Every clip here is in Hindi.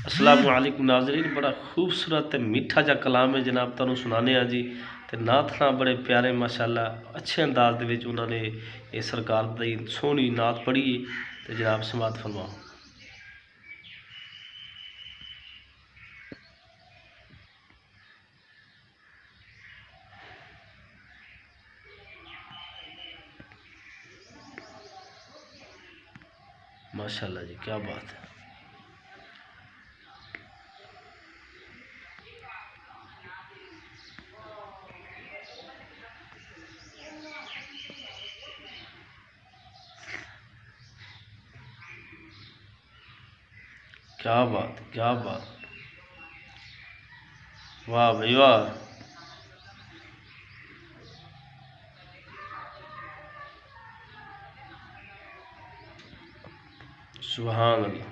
अस्सलाम वालेकुम नाज़रीन। बड़ा खूबसूरत मीठा जा कलाम है जनाब तुहानू सुनाने आ जी। ते नात ना बड़े प्यारे माशाअल्लाह अच्छे अंदाज दे विच उन्होंने ये सरकार दी सोहनी नात पढ़ी है। ते जनाब समात फरमाओ। माशाअल्लाह जी, क्या बात है। क्या बात, क्या बात। वाह भाई वाह। सुभान अल्लाह।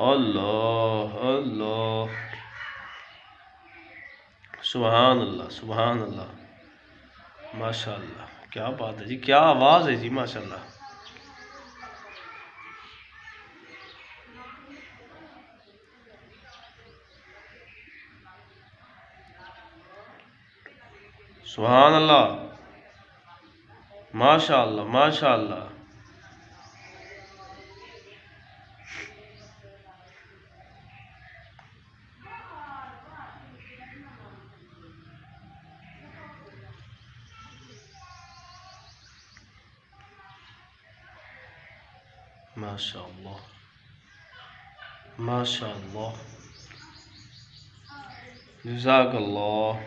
अल्लाह अल्लाह। सुभान अल्लाह, सुभान अल्लाह। माशाअल्लाह, क्या बात है जी, क्या आवाज़ है जी माशाअल्लाह। सुभान अल्लाह। माशाअल्लाह माशाअल्लाह। माशाअल्लाह माशाअल्लाह। जज़ाकल्लाह।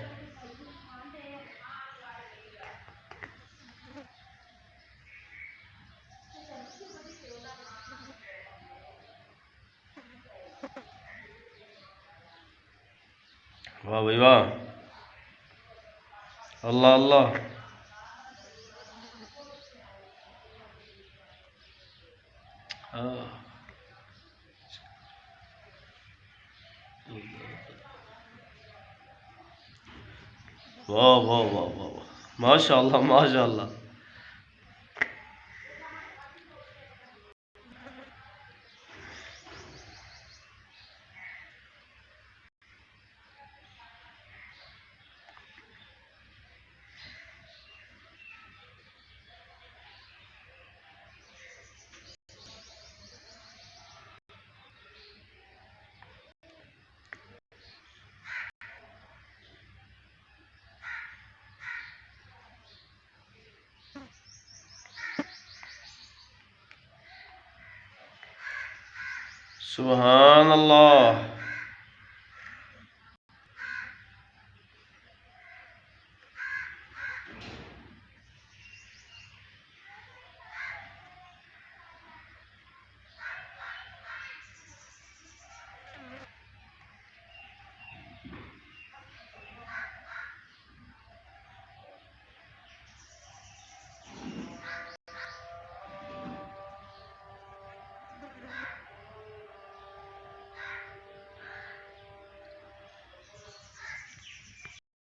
वाह भाई वाह। अल्लाह अल्लाह। वाह वाह वाह वाह वाह। माशाअल्लाह माशाअल्लाह। सुभान अल्लाह।